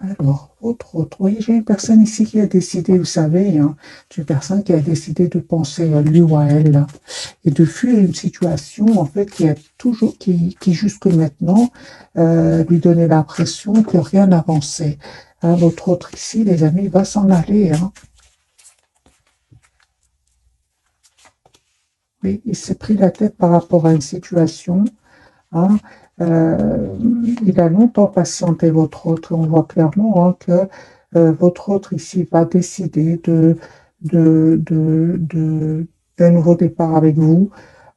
Alors, autre, autre. Oui, j'ai une personne ici qui a décidé, vous savez, hein, c'est une personne qui a décidé de penser à lui ou à elle là, et de fuir une situation en fait qui a toujours, qui jusque maintenant lui donnait l'impression que rien n'avançait. Hein, votre autre ici, les amis, va s'en aller. Hein. Oui, il s'est pris la tête par rapport à une situation. Hein. Euh, il a longtemps patienté votre autre. On voit clairement hein, que votre autre ici va décider d'un nouveau départ avec vous,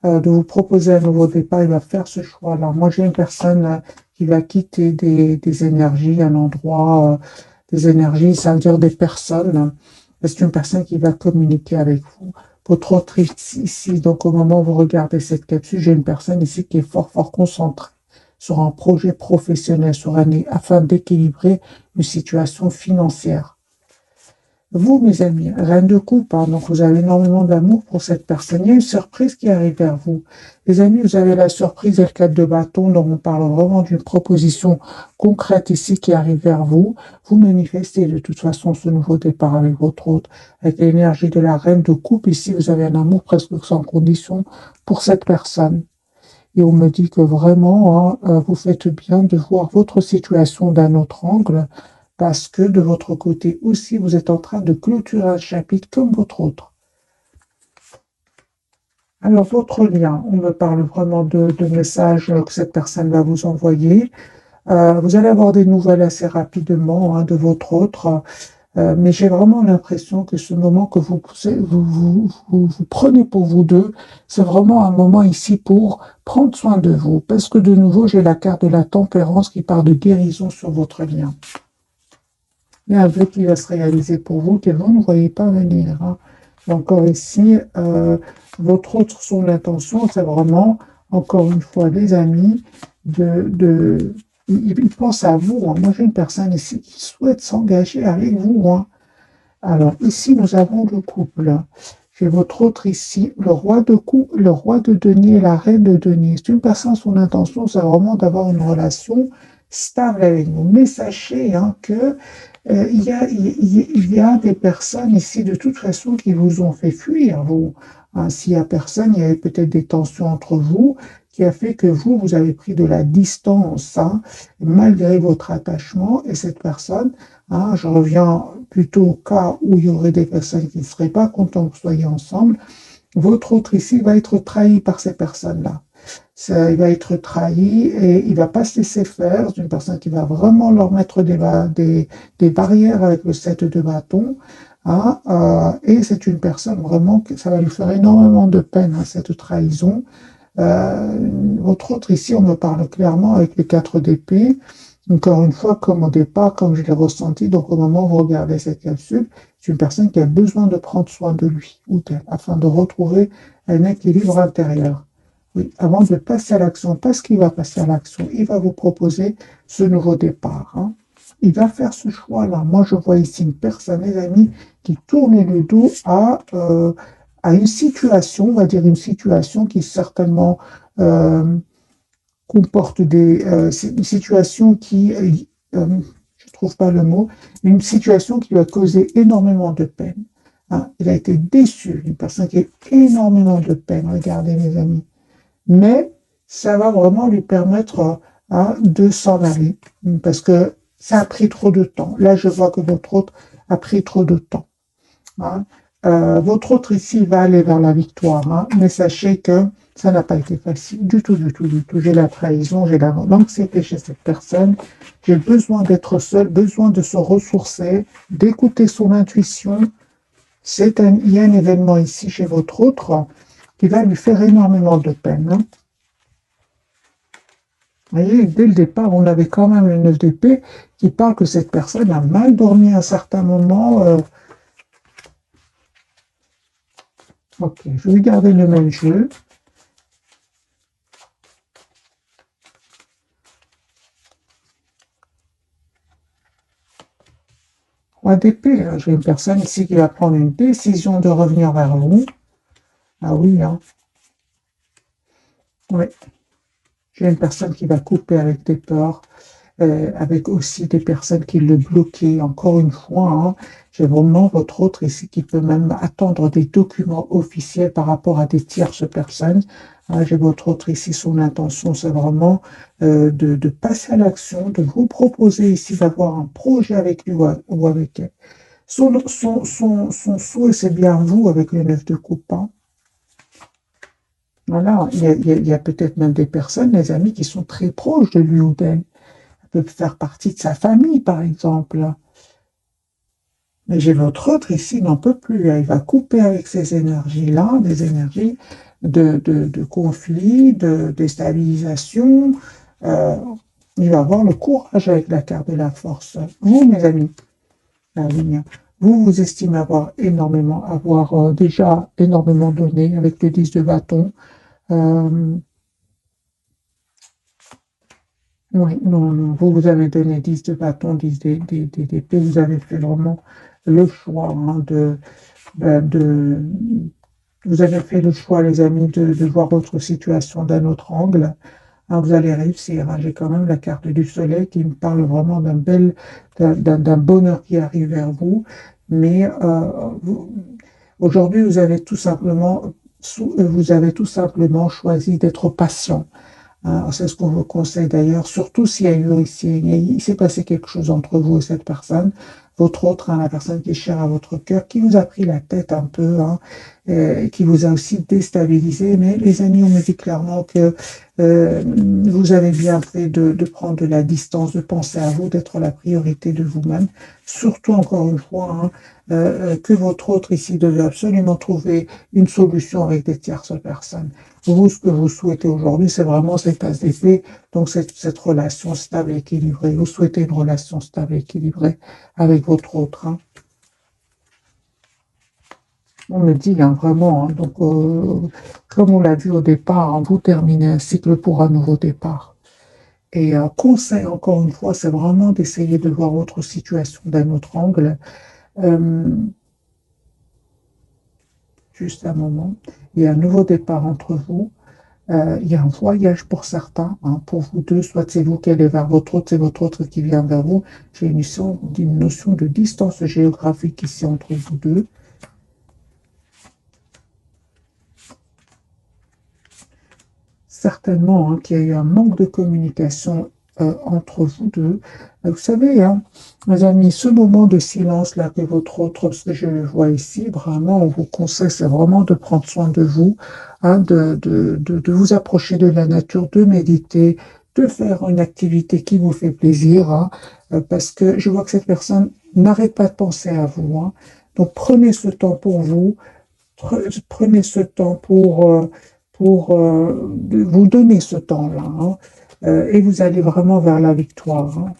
de vous proposer un nouveau départ. Il va faire ce choix-là. Moi, j'ai une personne qui va quitter des énergies, un endroit, des énergies, ça veut dire des personnes. C'est une personne qui va communiquer avec vous. Votre autre ici, donc au moment où vous regardez cette capsule, j'ai une personne ici qui est fort, fort concentrée sur un projet professionnel, afin d'équilibrer une situation financière. Vous, mes amis, reine de coupe, hein, donc vous avez énormément d'amour pour cette personne. Il y a une surprise qui arrive vers vous. Les amis, vous avez la surprise et le 4 de bâton, donc on parle vraiment d'une proposition concrète ici qui arrive vers vous. Vous manifestez de toute façon ce nouveau départ avec votre hôte, avec l'énergie de la reine de coupe. Ici, vous avez un amour presque sans condition pour cette personne. Et on me dit que vraiment, hein, vous faites bien de voir votre situation d'un autre angle, parce que de votre côté aussi, vous êtes en train de clôturer un chapitre comme votre autre. Alors, votre lien, on me parle vraiment de messages que cette personne va vous envoyer. Vous allez avoir des nouvelles assez rapidement hein, de votre autre. Mais j'ai vraiment l'impression que ce moment que vous prenez pour vous deux, c'est vraiment un moment ici pour prendre soin de vous. Parce que de nouveau, j'ai la carte de la tempérance qui parle de guérison sur votre lien. Il y a un vœu qui va se réaliser pour vous que vous ne voyez pas venir. Hein. Encore ici, votre autre son intention, c'est vraiment, encore une fois, les amis, il pense à vous. Hein. Moi, j'ai une personne ici qui souhaite s'engager avec vous. Hein. Alors, ici, nous avons le couple. J'ai votre autre ici, le roi de coupe, le roi de denier et la reine de denier. C'est une personne, son intention, c'est vraiment d'avoir une relation stable avec vous. Mais sachez hein, que il y a des personnes ici, de toute façon, qui vous ont fait fuir. Vous, hein, s'il n'y a personne, il y avait peut-être des tensions entre vous qui a fait que vous avez pris de la distance, hein, malgré votre attachement. Et cette personne, hein, je reviens plutôt au cas où il y aurait des personnes qui ne seraient pas contentes que vous soyez ensemble. Votre autre ici va être trahi par ces personnes-là. Il va être trahi et il ne va pas se laisser faire. C'est une personne qui va vraiment leur mettre des barrières avec le 7 de bâton. Hein, et c'est une personne vraiment que ça va lui faire énormément de peine, hein, cette trahison. Votre autre ici, on me parle clairement avec les 4 d'épée. Encore une fois, comme au départ, comme je l'ai ressenti, donc au moment où vous regardez cette capsule, c'est une personne qui a besoin de prendre soin de lui ou d'elle afin de retrouver un équilibre intérieur. Oui, avant de passer à l'action, parce qu'il va passer à l'action, il va vous proposer ce nouveau départ. Hein. Il va faire ce choix-là. Moi, je vois ici une personne, les amis, qui tourne le dos à une situation, on va dire une situation qui certainement comporte une situation qui, je trouve pas le mot, une situation qui lui a causé énormément de peine. Hein. Il a été déçu, une personne qui a énormément de peine, regardez mes amis. Mais ça va vraiment lui permettre hein, de s'en aller, parce que ça a pris trop de temps. Là, je vois que votre autre a pris trop de temps. Hein. Votre autre ici va aller vers la victoire, hein, mais sachez que ça n'a pas été facile du tout, du tout, du tout. J'ai la trahison, j'ai l'anxiété chez cette personne. J'ai besoin d'être seul, besoin de se ressourcer, d'écouter son intuition. Il y a un événement ici chez votre autre qui va lui faire énormément de peine. Hein. Vous voyez, dès le départ, on avait quand même le 9 d'épée qui parle que cette personne a mal dormi à un certain moment. Ok, je vais garder le même jeu. Roi d'épée, j'ai une personne ici qui va prendre une décision de revenir vers vous. Ah oui, hein. Oui. J'ai une personne qui va couper avec des peurs. avec aussi des personnes qui le bloquaient. Encore une fois, hein, j'ai vraiment votre autre ici qui peut même attendre des documents officiels par rapport à des tierces personnes. Hein, j'ai votre autre ici, son intention, c'est vraiment de passer à l'action, de vous proposer ici d'avoir un projet avec lui ou avec elle. Son souhait, c'est bien vous avec le 9 de coupe. Hein. Voilà, il y a peut-être même des personnes, les amis, qui sont très proches de lui ou d'elle. Elle peut faire partie de sa famille, par exemple. Mais j'ai votre autre ici, il n'en peut plus. Il va couper avec ces énergies-là, des énergies de conflit, de déstabilisation. Euh, il va avoir le courage avec la carte de la force. Vous, mes amis, la ligne, vous vous estimez avoir déjà énormément donné avec le 10 de bâton. Euh, oui, non, non, vous avez donné 10 de bâton, 10 d'épée, vous avez fait vraiment le choix hein, de, vous avez fait le choix, les amis, de voir votre situation d'un autre angle. Ah, vous allez réussir. Hein. J'ai quand même la carte du soleil qui me parle vraiment d'un bonheur qui arrive vers vous. Mais aujourd'hui, vous avez tout simplement choisi d'être patient. Hein. C'est ce qu'on vous conseille d'ailleurs, surtout s'il y a eu ici, il s'est passé quelque chose entre vous et cette personne, votre autre, hein, la personne qui est chère à votre cœur, qui vous a pris la tête un peu, hein, qui vous a aussi déstabilisé. Mais les amis, on me dit clairement que euh, vous avez bien fait de prendre de la distance, de penser à vous, d'être la priorité de vous-même. Surtout, encore une fois, hein, que votre autre ici devait absolument trouver une solution avec des tierces personnes. Vous, ce que vous souhaitez aujourd'hui, c'est vraiment cette tasse d'épée, donc cette relation stable et équilibrée. Vous souhaitez une relation stable et équilibrée avec votre autre. Hein. On me dit hein, vraiment, hein, donc comme on l'a vu au départ, hein, vous terminez un cycle pour un nouveau départ. Et conseil, encore une fois, c'est vraiment d'essayer de voir votre situation d'un autre angle. Euh, juste un moment. Il y a un nouveau départ entre vous. Il y a un voyage pour certains, hein, pour vous deux, soit c'est vous qui allez vers votre autre, c'est votre autre qui vient vers vous. J'ai une notion de distance géographique ici entre vous deux. Certainement hein, qu'il y a eu un manque de communication entre vous deux. Vous savez, hein, mes amis, ce moment de silence là que votre autre, ce que je le vois ici, vraiment, on vous conseille, c'est vraiment de prendre soin de vous, hein, de vous approcher de la nature, de méditer, de faire une activité qui vous fait plaisir, hein, parce que je vois que cette personne n'arrête pas de penser à vous. Hein. Donc prenez ce temps pour vous, prenez ce temps pour vous donner ce temps-là, hein, et vous allez vraiment vers la victoire. Hein.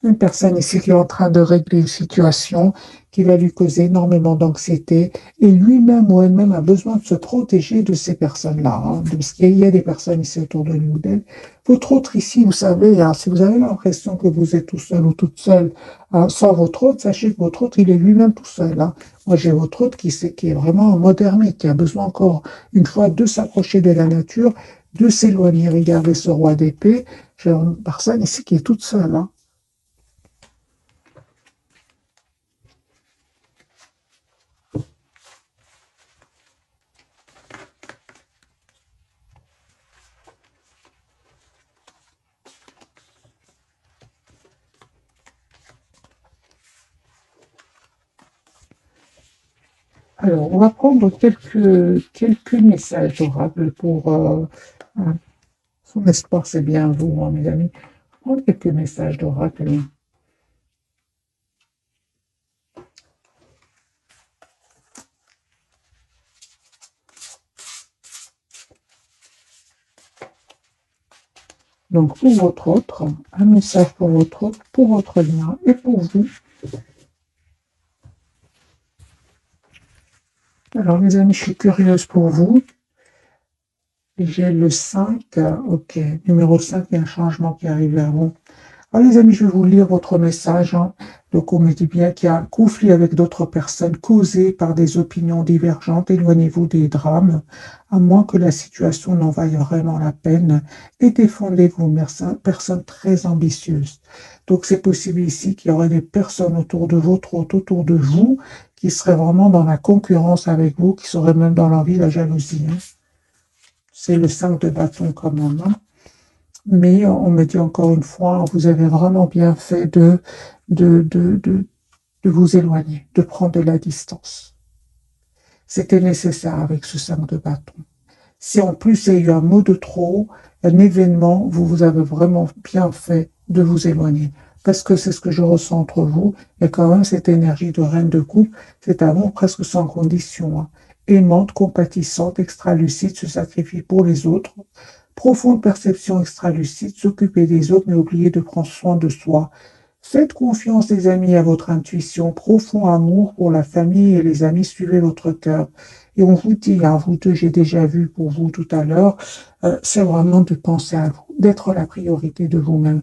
Une personne ici qui est en train de régler une situation qui va lui causer énormément d'anxiété et lui-même ou elle-même a besoin de se protéger de ces personnes-là. Hein, parce qu'il y a des personnes ici autour de lui ou d'elle. Votre autre ici, vous savez, hein, si vous avez l'impression que vous êtes tout seul ou toute seule hein, sans votre autre, sachez que votre autre, il est lui-même tout seul. Hein. Moi, j'ai votre autre qui est vraiment en mode ermite, qui a besoin encore une fois de s'approcher de la nature, de s'éloigner. Regardez ce roi d'épée. J'ai une personne ici qui est toute seule. Hein. Alors, on va prendre quelques messages orables pour hein, son espoir, c'est bien vous, hein, mes amis. Prendre quelques messages d'oracle. Donc, pour votre autre, un message pour votre autre, pour votre lien et pour vous. Alors, les amis, je suis curieuse pour vous. J'ai le 5, ok, numéro 5, il y a un changement qui arrive vers vous. Alors les amis, je vais vous lire votre message. Hein. Donc on me dit bien qu'il y a un conflit avec d'autres personnes causé par des opinions divergentes. Éloignez-vous des drames, à moins que la situation n'en vaille vraiment la peine. Et défendez-vous, personnes très ambitieuses. Donc c'est possible ici qu'il y aurait des personnes autour de vous, trop autour de vous, qui seraient vraiment dans la concurrence avec vous, qui seraient même dans l'envie, la jalousie. Hein. C'est le 5 de bâton quand même. Hein. Mais on me dit encore une fois, vous avez vraiment bien fait de, de, de, de vous éloigner, de prendre de la distance. C'était nécessaire avec ce 5 de bâton. Si en plus il y a eu un mot de trop, un événement, vous avez vraiment bien fait de vous éloigner. Parce que c'est ce que je ressens entre vous. Il y a quand même cette énergie de reine de coupe, cet amour presque sans condition. Hein. Aimante, compatissante, extra-lucide, se sacrifie pour les autres. Profonde perception extra-lucide, s'occuper des autres, mais oublier de prendre soin de soi. Faites confiance, les amis, à votre intuition. Profond amour pour la famille et les amis, suivez votre cœur. Et on vous dit, hein, vous deux, j'ai déjà vu pour vous tout à l'heure, c'est vraiment de penser à vous, d'être la priorité de vous-même.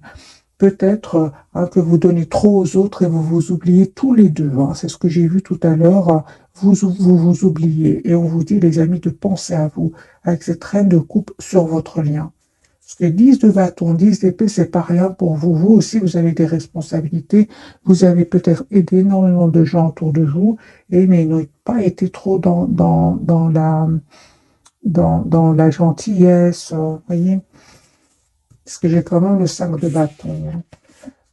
Peut-être hein, que vous donnez trop aux autres et vous vous oubliez tous les deux. Hein. C'est ce que j'ai vu tout à l'heure. Vous oubliez. Et on vous dit, les amis, de penser à vous avec cette reine de coupe sur votre lien. Parce que 10 de bâton, 10 d'épée, c'est pas rien pour vous. Vous aussi, vous avez des responsabilités. Vous avez peut-être aidé énormément de gens autour de vous, et mais ils n'ont pas été trop dans la gentillesse, voyez. Parce que j'ai quand même le 5 de bâton. Hein.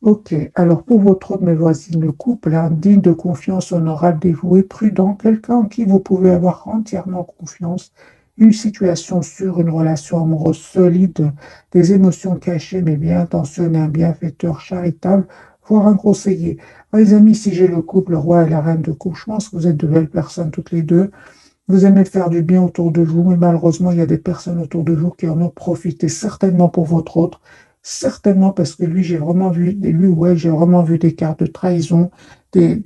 Ok, alors pour votre autre, mes voisines, le couple, hein, digne de confiance, honorable, dévoué, prudent, quelqu'un en qui vous pouvez avoir entièrement confiance, une situation sûre, une relation amoureuse solide, des émotions cachées mais bien intentionnées, un bienfaiteur charitable, voire un conseiller. Alors, les amis, si j'ai le couple, le roi et la reine de coupe, je pense que vous êtes de belles personnes toutes les deux. Vous aimez faire du bien autour de vous, mais malheureusement, il y a des personnes autour de vous qui en ont profité, certainement pour votre autre, certainement parce que lui, j'ai vraiment vu, et lui, ouais, j'ai vraiment vu des cartes de trahison, des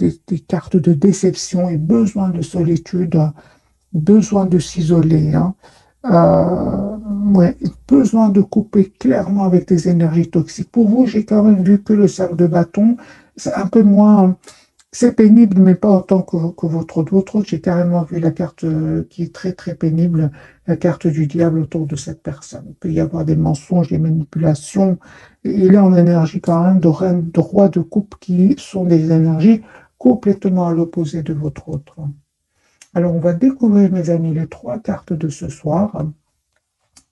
cartes de déception et besoin de solitude, besoin de s'isoler, hein. Euh, ouais, besoin de couper clairement avec des énergies toxiques. Pour vous, j'ai quand même vu que le sac de bâton, c'est un peu moins. C'est pénible, mais pas autant que votre autre. Votre autre, j'ai carrément vu la carte qui est très très pénible, la carte du diable autour de cette personne. Il peut y avoir des mensonges, des manipulations. Et il est en énergie quand même de reine, de roi de coupe qui sont des énergies complètement à l'opposé de votre autre. Alors on va découvrir, mes amis, les trois cartes de ce soir.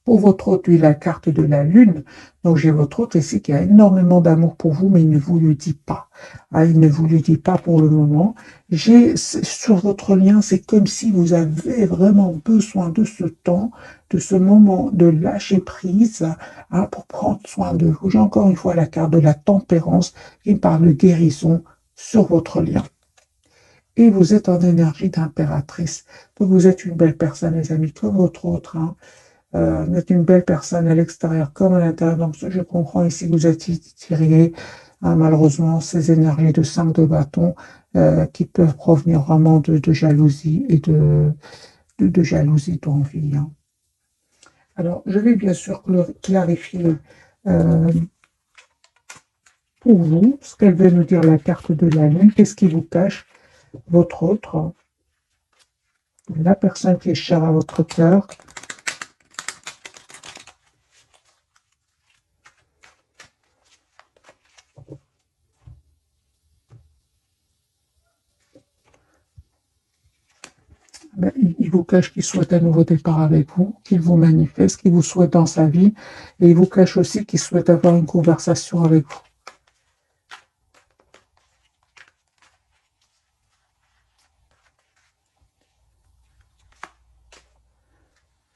Pour votre hôte, lui, la carte de la lune. Donc, j'ai votre hôte ici qui a énormément d'amour pour vous, mais il ne vous le dit pas. Ah, il ne vous le dit pas pour le moment. J'ai, sur votre lien, c'est comme si vous avez vraiment besoin de ce temps, de ce moment de lâcher prise, hein, pour prendre soin de vous. J'ai encore une fois la carte de la tempérance qui me parle de guérison sur votre lien. Et vous êtes en énergie d'impératrice. Donc, vous êtes une belle personne, les amis, comme votre autre, hein. Vous êtes une belle personne à l'extérieur comme à l'intérieur. Donc, je comprends ici que vous êtes tiré, hein, malheureusement, ces énergies de 5 de bâton qui peuvent provenir vraiment de jalousie et de jalousie d'envie. Hein. Alors, je vais bien sûr clarifier euh, pour vous ce qu'elle veut nous dire la carte de la lune. Qu'est-ce qui vous cache votre autre, la personne qui est chère à votre cœur. Ben, il vous cache qu'il souhaite un nouveau départ avec vous, qu'il vous manifeste, qu'il vous souhaite dans sa vie, et il vous cache aussi qu'il souhaite avoir une conversation avec vous.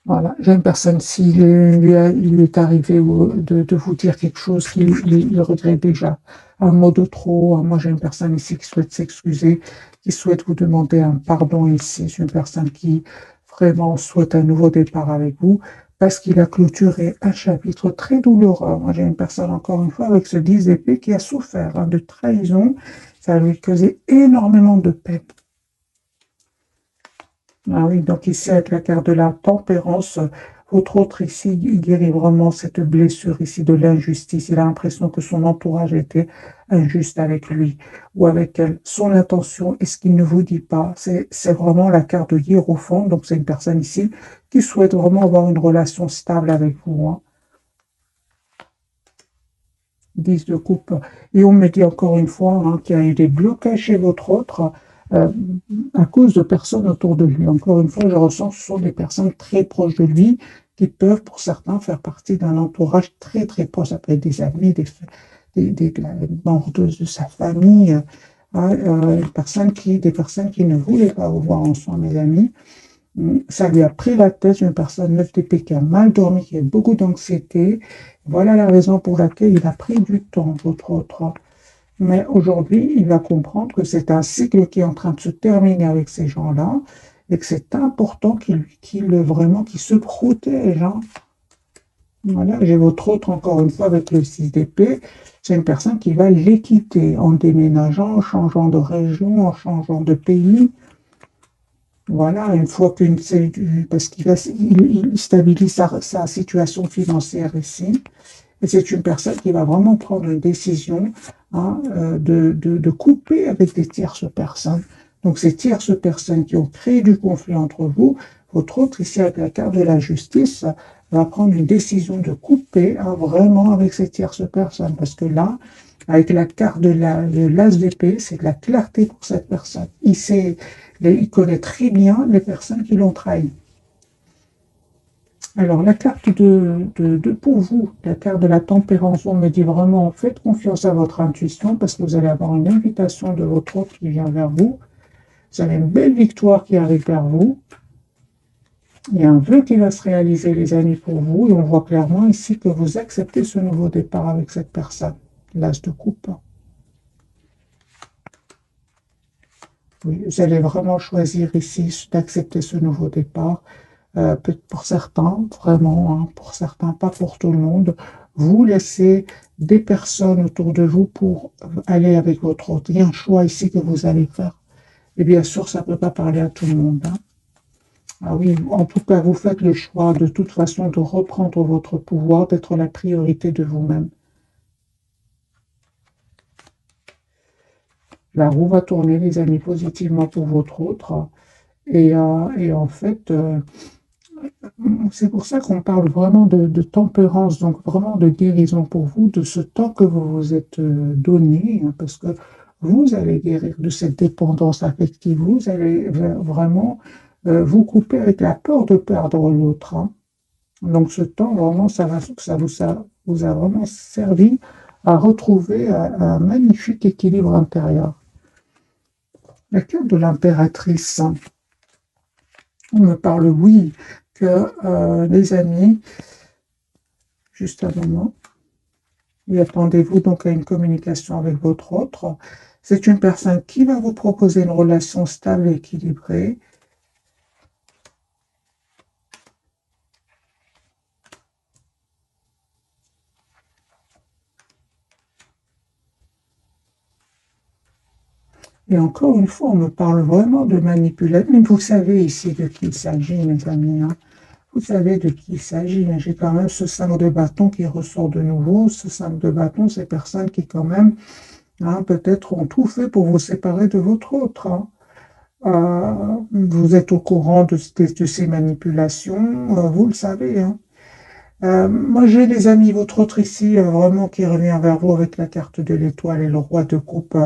Voilà, j'ai une personne, s'il il est arrivé de vous dire quelque chose qu'il regrette déjà, un mot de trop. Moi, j'ai une personne ici qui souhaite s'excuser, qui souhaite vous demander un pardon ici. C'est une personne qui vraiment souhaite un nouveau départ avec vous parce qu'il a clôturé un chapitre très douloureux. Moi, j'ai une personne, encore une fois, avec ce 10 épées qui a souffert de trahison. Ça lui causait énormément de peine. Ah oui, donc ici avec la carte de la tempérance, Votre autre ici, il guérit vraiment cette blessure ici de l'injustice. Il a l'impression que son entourage était injuste avec lui ou avec elle. Son intention et ce qu'il ne vous dit pas, c'est vraiment la carte de Hiérophant. Donc c'est une personne ici qui souhaite vraiment avoir une relation stable avec vous, hein. 10 de coupe. Et on me dit encore une fois, hein, qu'il y a eu des blocages chez votre autre euh, à cause de personnes autour de lui. Encore une fois, je ressens que ce sont des personnes très proches de lui qui peuvent, pour certains, faire partie d'un entourage très très proche. Ça peut être des amis, des membres de sa famille, des personnes qui ne voulaient pas vous voir ensemble, mes amis. Ça lui a pris la tête, une personne 9 TP qui a mal dormi, qui a beaucoup d'anxiété. Voilà la raison pour laquelle il a pris du temps, votre autre. Mais aujourd'hui, il va comprendre que c'est un cycle qui est en train de se terminer avec ces gens-là et que c'est important qu'il se protège, hein. Voilà, j'ai votre autre encore une fois avec le 6 d'épée. C'est une personne qui va les quitter en déménageant, en changeant de région, en changeant de pays. Voilà, une fois parce il stabilise sa situation financière ici. Et c'est une personne qui va vraiment prendre une décision, hein, de couper avec des tierces personnes. Donc ces tierces personnes qui ont créé du conflit entre vous, votre autre ici avec la carte de la justice va prendre une décision de couper, hein, vraiment avec ces tierces personnes. Parce que là, avec la carte de l'as d'épée, c'est de la clarté pour cette personne. Il connaît très bien les personnes qui l'ont trahi. Alors, la carte pour vous, la carte de la tempérance, on me dit vraiment, faites confiance à votre intuition parce que vous allez avoir une invitation de votre autre qui vient vers vous. Vous avez une belle victoire qui arrive vers vous. Il y a un vœu qui va se réaliser, les amis, pour vous. Et on voit clairement ici que vous acceptez ce nouveau départ avec cette personne. L'as de coupe. Oui, vous allez vraiment choisir ici d'accepter ce nouveau départ. Pour certains, vraiment, hein, pour certains, pas pour tout le monde. Vous laissez des personnes autour de vous pour aller avec votre autre. Il y a un choix ici que vous allez faire. Et bien sûr, ça ne peut pas parler à tout le monde, hein. Ah oui, en tout cas, vous faites le choix de toute façon de reprendre votre pouvoir, d'être la priorité de vous-même. La roue va tourner, les amis, positivement pour votre autre. Et en fait, c'est pour ça qu'on parle vraiment de tempérance, donc vraiment de guérison pour vous, de ce temps que vous vous êtes donné, hein, parce que vous allez guérir de cette dépendance affective, vous allez vraiment vous couper avec la peur de perdre l'autre, hein. Donc ce temps, vraiment, ça vous a vraiment servi à retrouver un magnifique équilibre intérieur. La carte de l'impératrice, hein, on me parle, oui, que les amis, juste un moment, et attendez-vous donc à une communication avec votre autre. C'est une personne qui va vous proposer une relation stable et équilibrée. Et encore une fois, on me parle vraiment de manipulation. Mais vous savez ici de qui il s'agit, mes amis, hein. Vous savez de qui il s'agit. J'ai quand même ce 5 de bâton qui ressort de nouveau. Ce 5 de bâton, c'est personnes qui quand même, hein, peut-être ont tout fait pour vous séparer de votre autre, hein. Vous êtes au courant de ces manipulations, vous le savez, hein. Moi, j'ai des amis, votre autre ici, vraiment qui revient vers vous avec la carte de l'étoile et le roi de coupe.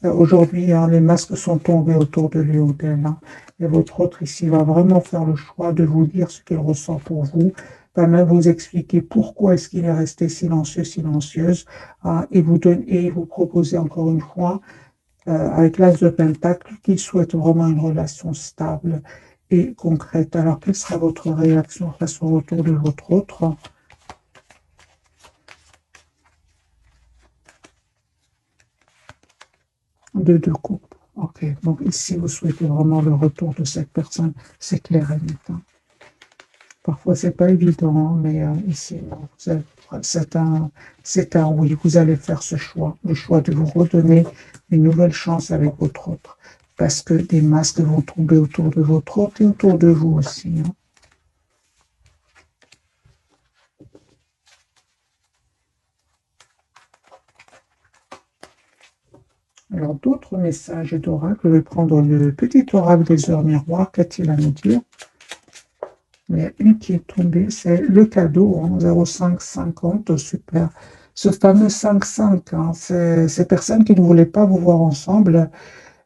Aujourd'hui, hein, les masques sont tombés autour de lui ou d'elle, hein. Et votre autre ici va vraiment faire le choix de vous dire ce qu'il ressent pour vous, va même vous expliquer pourquoi est-ce qu'il est resté silencieux, silencieuse, hein, et vous proposer encore une fois, avec l'as de pentacle, qu'il souhaite vraiment une relation stable et concrète. Alors, quelle sera votre réaction face au retour de votre autre? Deux coupes. Ok, donc ici, vous souhaitez vraiment le retour de cette personne, c'est clair et net, hein. Parfois, c'est pas évident, hein, mais ici, c'est un oui. Vous allez faire ce choix, le choix de vous redonner une nouvelle chance avec votre autre, parce que des masques vont tomber autour de votre autre et autour de vous aussi, hein. Alors, d'autres messages d'oracle. Je vais prendre le petit oracle des heures miroirs. Qu'a-t-il à nous dire? Il y a une qui est tombée, c'est le cadeau, hein, 0550, super. Ce fameux 5-5, hein, ces personnes qui ne voulaient pas vous voir ensemble,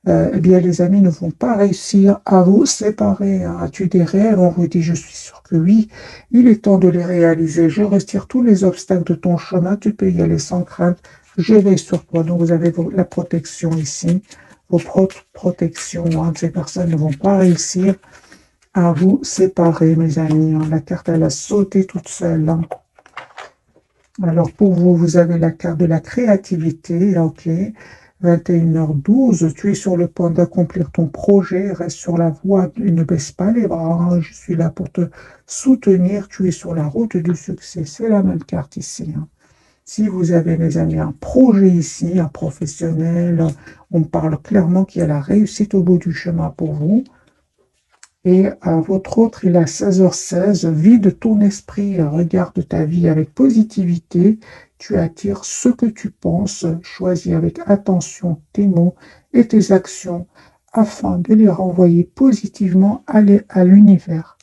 eh bien, les amis ne vont pas réussir à vous séparer. Hein. As-tu des rêves? On vous dit, je suis sûr que oui. Il est temps de les réaliser. Je retire tous les obstacles de ton chemin. Tu peux y aller sans crainte. Je vais sur toi. Donc, vous avez la protection ici. Vos propres protections. Hein. Ces personnes ne vont pas réussir à vous séparer, mes amis. Hein. La carte, elle a sauté toute seule. Hein. Alors, pour vous, vous avez la carte de la créativité. Ok. 21h12, tu es sur le point d'accomplir ton projet, reste sur la voie et ne baisse pas les bras, hein. Je suis là pour te soutenir, tu es sur la route du succès, c'est la même carte ici. Hein. Si vous avez, les amis, un projet ici, un professionnel, on parle clairement qu'il y a la réussite au bout du chemin pour vous. Et votre autre, il a 16h16, vide ton esprit, regarde ta vie avec positivité, tu attires ce que tu penses, choisis avec attention tes mots et tes actions afin de les renvoyer positivement à l'univers.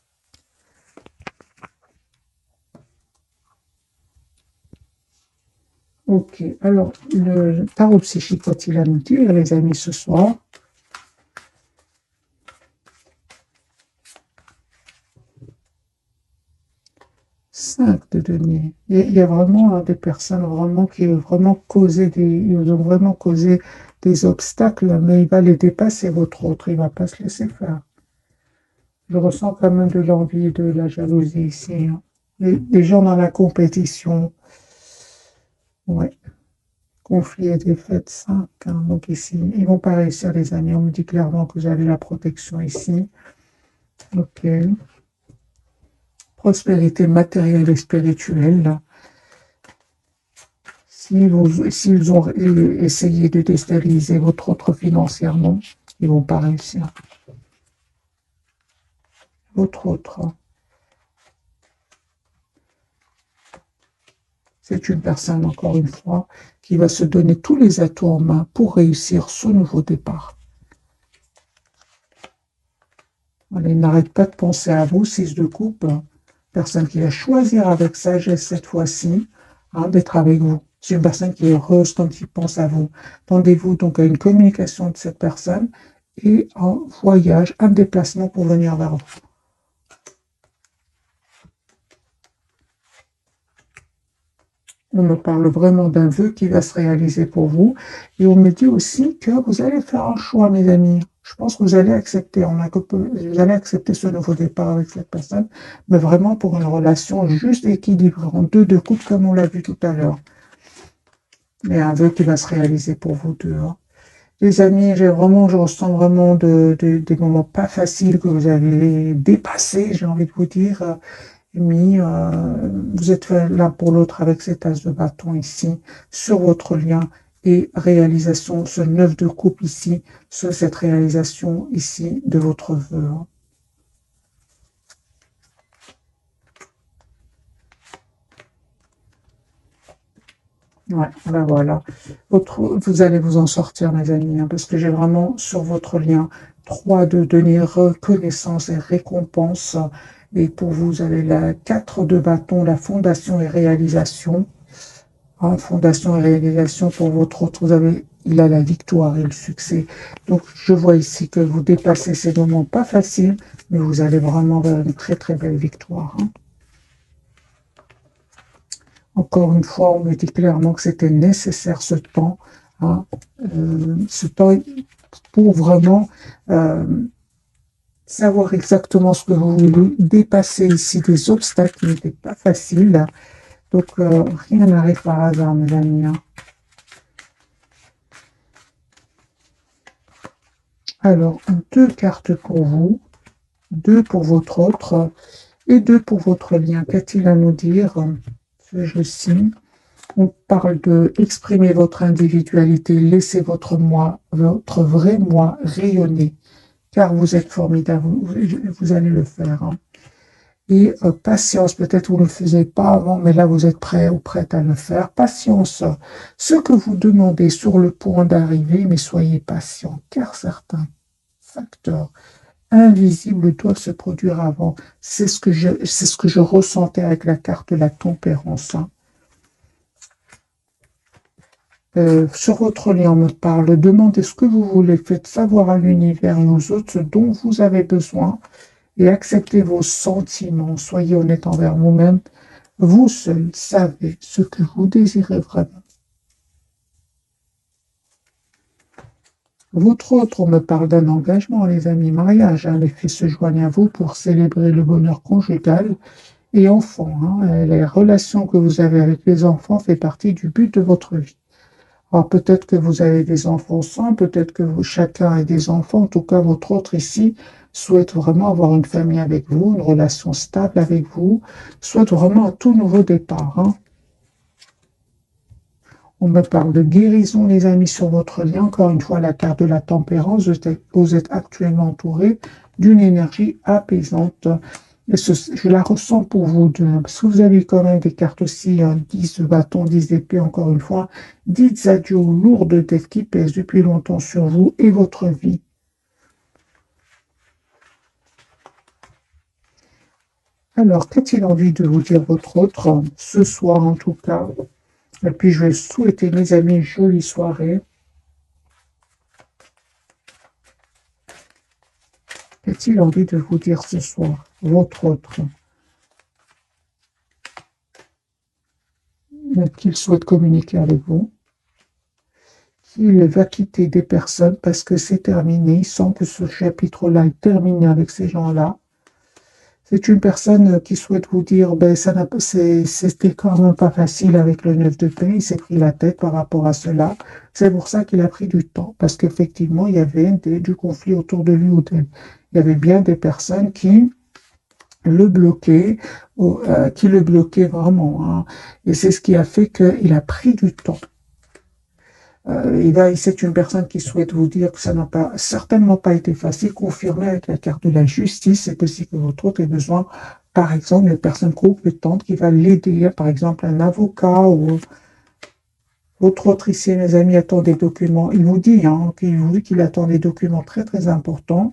Ok, alors le tarot psychique, qu'est-il à nous dire, les amis, ce soir? 5 de denier. Il y a vraiment des personnes vraiment qui ont vraiment ils ont vraiment causé des obstacles, mais il va les dépasser, votre autre, il va pas se laisser faire. Je ressens quand même de l'envie et de la jalousie ici. Hein. Les gens dans la compétition, ouais. Conflit et défaite 5. Hein. Donc ici, ils vont pas réussir, les amis. On me dit clairement que vous avez la protection ici. Ok. Prospérité matérielle et spirituelle. S'ils ont essayé de déstabiliser votre autre financièrement, ils ne vont pas réussir. Votre autre, c'est une personne, encore une fois, qui va se donner tous les atouts en main pour réussir ce nouveau départ. Allez, n'arrête pas de penser à vous, 6 de coupe, personne qui va choisir avec sagesse cette fois-ci d'être avec vous. C'est une personne qui est heureuse quand il pense à vous. Tendez-vous donc à une communication de cette personne et un voyage, un déplacement pour venir vers vous. On me parle vraiment d'un vœu qui va se réaliser pour vous. Et on me dit aussi que vous allez faire un choix, mes amis. Je pense que vous allez accepter. Vous allez accepter ce nouveau départ avec cette personne, mais vraiment pour une relation juste équilibrée, en 2 de couple, comme on l'a vu tout à l'heure. Mais un vœu qui va se réaliser pour vous deux. Hein. Les amis, je ressens vraiment des moments pas faciles que vous avez dépassés, j'ai envie de vous dire. Mais vous êtes l'un pour l'autre avec cet as de bâton ici, sur votre lien et réalisation, ce 9 de coupe ici, sur cette réalisation ici de votre vœu. Ouais, ben voilà. Vous allez vous en sortir, mes amis, hein, parce que j'ai vraiment sur votre lien 3 de donner reconnaissance et récompense. Et pour vous, vous avez la 4 de bâton, la fondation et réalisation. Hein, fondation et réalisation pour votre autre, il a la victoire et le succès. Donc, je vois ici que vous dépassez ces moments pas faciles, mais vous allez vraiment vers une très très belle victoire. Hein. Encore une fois, on me dit clairement que c'était nécessaire ce temps, hein, ce temps pour vraiment savoir exactement ce que vous voulez, dépasser ici des obstacles qui n'étaient pas faciles. Donc, rien n'arrive par hasard, mes amis. Hein. Alors, 2 cartes pour vous, 2 pour votre autre et 2 pour votre lien. Qu'a-t-il à nous dire, ce jeu-ci? On parle de exprimer votre individualité, laissez votre moi, votre vrai moi rayonner, car vous êtes formidable, vous allez le faire. Hein. Et patience, peut-être vous ne le faisiez pas avant, mais là vous êtes prêt ou prête à le faire. Patience, ce que vous demandez est sur le point d'arriver, mais soyez patient, car certains facteurs invisibles doivent se produire avant. C'est ce que je ressentais avec la carte de la tempérance, hein. Sur votre lien, on me parle, demandez ce que vous voulez, faites savoir à l'univers et aux autres ce dont vous avez besoin et acceptez vos sentiments, soyez honnête envers vous-même. Vous seul savez ce que vous désirez vraiment. Votre autre, on me parle d'un engagement, les amis, mariage, hein, les faits se joignent à vous pour célébrer le bonheur conjugal et enfant, hein, les relations que vous avez avec les enfants fait partie du but de votre vie. Alors peut-être que vous avez des enfants sains, peut-être que chacun a des enfants, en tout cas votre autre ici souhaite vraiment avoir une famille avec vous, une relation stable avec vous, souhaite vraiment un tout nouveau départ, hein. On me parle de guérison, les amis, sur votre lien. Encore une fois, la carte de la tempérance, vous êtes actuellement entouré d'une énergie apaisante. Et je la ressens pour vous deux, hein, parce que vous avez quand même des cartes aussi, 10 de bâton, 10 d'épée, encore une fois. Dites adieu aux lourdes dettes qui pèsent depuis longtemps sur vous et votre vie. Alors, qu'a-t-il envie de vous dire votre autre, ce soir en tout cas? Et puis, je vais souhaiter, mes amis, une jolie soirée. Qu'a-t-il envie de vous dire ce soir, votre autre? Qu'il souhaite communiquer avec vous, qu'il va quitter des personnes parce que c'est terminé. Il sent que ce chapitre-là est terminé avec ces gens-là. C'est une personne qui souhaite vous dire, ben, c'était quand même pas facile avec le 9 de paix, il s'est pris la tête par rapport à cela. C'est pour ça qu'il a pris du temps, parce qu'effectivement, il y avait du conflit autour de lui ou d'elle. Il y avait bien des personnes qui le bloquaient, qui le bloquaient vraiment, hein. Et c'est ce qui a fait qu'il a pris du temps. C'est une personne qui souhaite vous dire que ça n'a pas certainement pas été facile, confirmé avec la carte de la justice. C'est possible que votre autre ait besoin, par exemple, d'une personne compétente qui va l'aider, par exemple un avocat ou votre autre ici, mes amis, attend des documents. Il vous dit, hein, qu'il attend des documents très très importants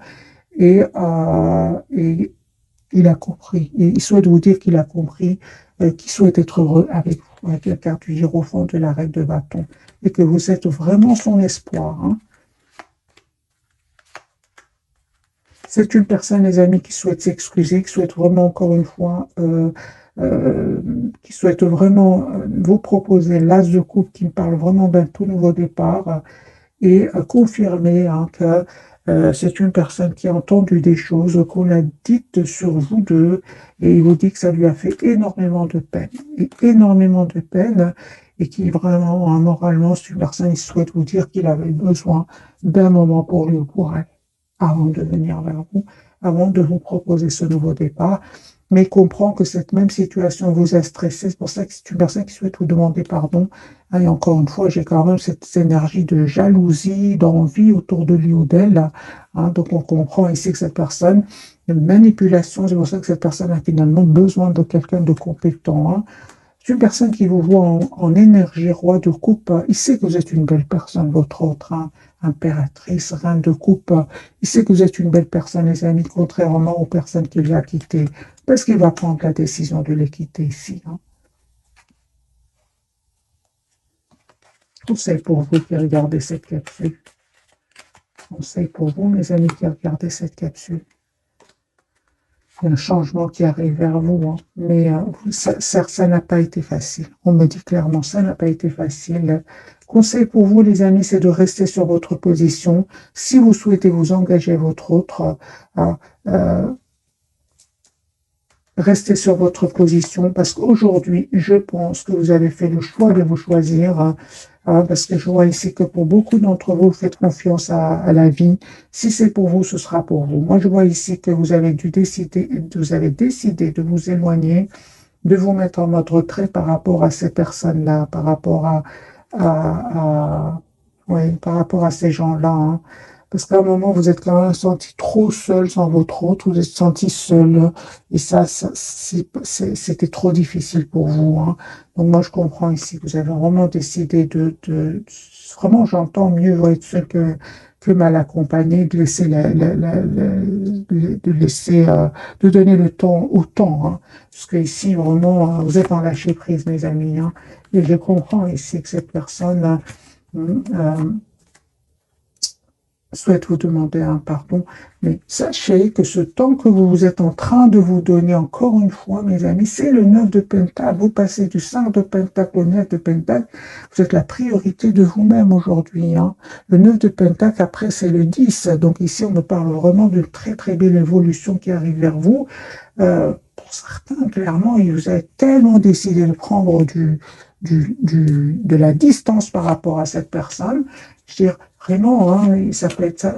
et il a compris. Et il souhaite vous dire qu'il a compris, qu'il souhaite être heureux avec vous, avec la carte du hiérophant de la reine de bâton, et que vous êtes vraiment son espoir, hein. C'est une personne, les amis, qui souhaite s'excuser, qui souhaite vraiment, encore une fois, qui souhaite vraiment vous proposer l'as de coupe, qui me parle vraiment d'un tout nouveau départ, et confirmer, hein, que c'est une personne qui a entendu des choses qu'on a dites sur vous deux, et il vous dit que ça lui a fait énormément de peine, et qui vraiment, hein, moralement, c'est une personne qui souhaite vous dire qu'il avait besoin d'un moment pour lui ou pour elle, avant de venir vers vous, avant de vous proposer ce nouveau départ, mais il comprend que cette même situation vous a stressé. C'est pour ça que c'est une personne qui souhaite vous demander pardon. Et encore une fois, j'ai quand même cette énergie de jalousie, d'envie autour de lui ou d'elle, hein. Donc on comprend ici que cette personne, de manipulation, c'est pour ça que cette personne a finalement besoin de quelqu'un de compétent, hein. C'est une personne qui vous voit en énergie, roi de coupe. Il sait que vous êtes une belle personne, votre autre, hein, impératrice, reine de coupe. Il sait que vous êtes une belle personne, les amis, contrairement aux personnes qu'il a quittées, parce qu'il va prendre la décision de les quitter ici, hein. Conseil pour vous qui regardez cette capsule. Conseil pour vous, mes amis, qui regardez cette capsule. Il y a un changement qui arrive vers vous, hein. Mais ça n'a pas été facile. On me dit clairement, ça n'a pas été facile. Conseil pour vous, les amis, c'est de rester sur votre position. Si vous souhaitez vous engager votre autre, restez sur votre position, parce qu'aujourd'hui, je pense que vous avez fait le choix de vous choisir, hein, parce que je vois ici que pour beaucoup d'entre vous, faites confiance à la vie. Si c'est pour vous, ce sera pour vous. Moi, je vois ici que vous avez décidé de vous éloigner, de vous mettre en mode retrait par rapport à ces personnes-là, par rapport à, oui, par rapport à ces gens-là, hein. Parce qu'à un moment, vous êtes quand même senti trop seul sans votre autre, vous êtes senti seul, et c'était trop difficile pour vous, hein. Donc moi, je comprends ici, vous avez vraiment décidé vraiment, j'entends mieux vaut être seul que mal accompagné, de laisser de laisser, de donner le temps au temps, hein. Parce que ici, vraiment, vous êtes en lâcher prise, mes amis, hein. Et je comprends ici que cette personne, souhaite vous demander un pardon, mais sachez que ce temps que vous êtes en train de vous donner, encore une fois, mes amis, c'est le 9 de Pentacle. Vous passez du 5 de Pentacle au 9 de Pentacle. Vous êtes la priorité de vous-même aujourd'hui, hein. Le 9 de Pentacle, après, c'est le 10. Donc ici, on me parle vraiment d'une très, très belle évolution qui arrive vers vous. Pour certains, clairement, vous avez tellement décidé de prendre de la distance par rapport à cette personne. Je veux dire, vraiment, hein, ça peut être ça,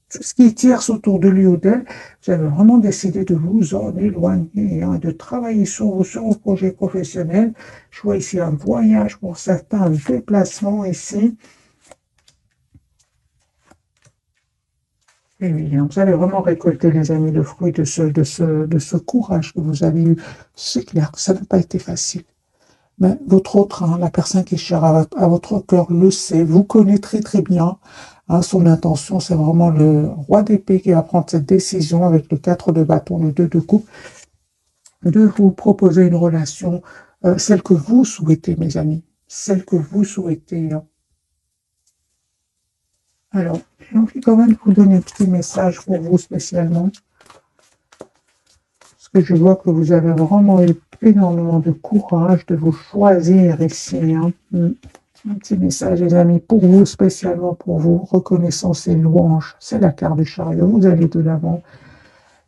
tout ce qui tierce autour de lui ou d'elle, vous avez vraiment décidé de vous en éloigner, hein, de travailler sur vos projets professionnels. Je vois ici un voyage pour certains, un déplacement ici. Et oui, vous allez vraiment récolter, les amis, le fruit de ce courage que vous avez eu. C'est clair que ça n'a pas été facile. Mais votre autre, hein, la personne qui est chère à votre cœur, le sait, vous connaît très très bien, hein, son intention. C'est vraiment le roi d'épée qui va prendre cette décision avec le 4 de bâton, le 2 de coupe, de vous proposer une relation, celle que vous souhaitez, mes amis, celle que vous souhaitez, hein. Alors, j'ai envie quand même de vous donner un petit message pour vous spécialement, parce que je vois que vous avez vraiment eu énormément de courage de vous choisir ici, hein. Un petit message, les amis, pour vous, spécialement pour vous. Reconnaissance et louange, c'est la carte du chariot. Vous allez de l'avant.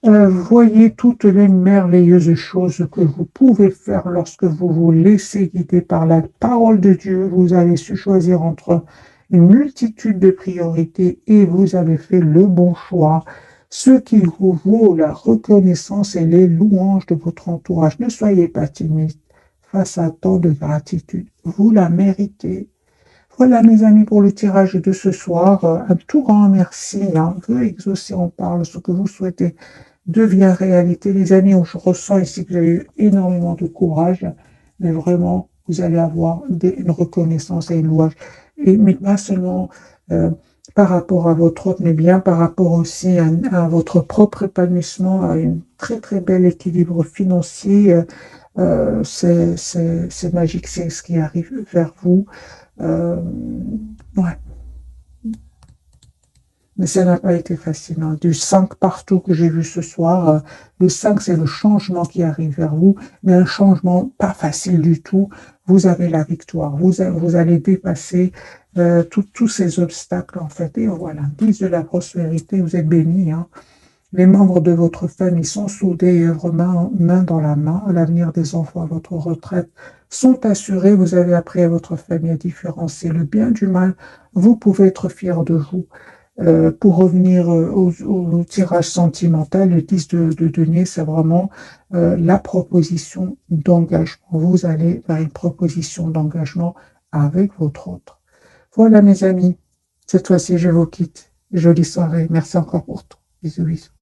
Voyez toutes les merveilleuses choses que vous pouvez faire lorsque vous vous laissez guider par la parole de Dieu. Vous avez su choisir entre une multitude de priorités et vous avez fait le bon choix. Ce qui vous vaut la reconnaissance et les louanges de votre entourage. Ne soyez pas timide face à tant de gratitude. Vous la méritez. Voilà, mes amis, pour le tirage de ce soir. Un tout grand merci, hein. Veuillez exaucer en parle. Ce que vous souhaitez devient réalité. Les amis, je ressens ici que vous avez eu énormément de courage, mais vraiment, vous allez avoir une reconnaissance et une louange. Mais pas seulement par rapport à votre autre, mais bien par rapport aussi à votre propre épanouissement, à un très très bel équilibre financier. C'est magique, c'est ce qui arrive vers vous. Ouais. Mais ça n'a pas été facile, hein. Du 5 partout que j'ai vu ce soir, le 5, c'est le changement qui arrive vers vous, mais un changement pas facile du tout. Vous avez la victoire, vous allez dépasser tous ces obstacles, en fait. Et voilà, 10 de la prospérité, vous êtes bénis, hein. Les membres de votre famille sont soudés et œuvrent main dans la main. L'avenir des enfants à votre retraite sont assurés. Vous avez appris à votre famille à différencier le bien du mal. Vous pouvez être fiers de vous. Pour revenir au tirage sentimental, le 10 de denier, c'est vraiment la proposition d'engagement. Vous allez vers une proposition d'engagement avec votre autre. Voilà, mes amis. Cette fois-ci, je vous quitte. Jolie soirée. Merci encore pour tout. Bisous, bisous.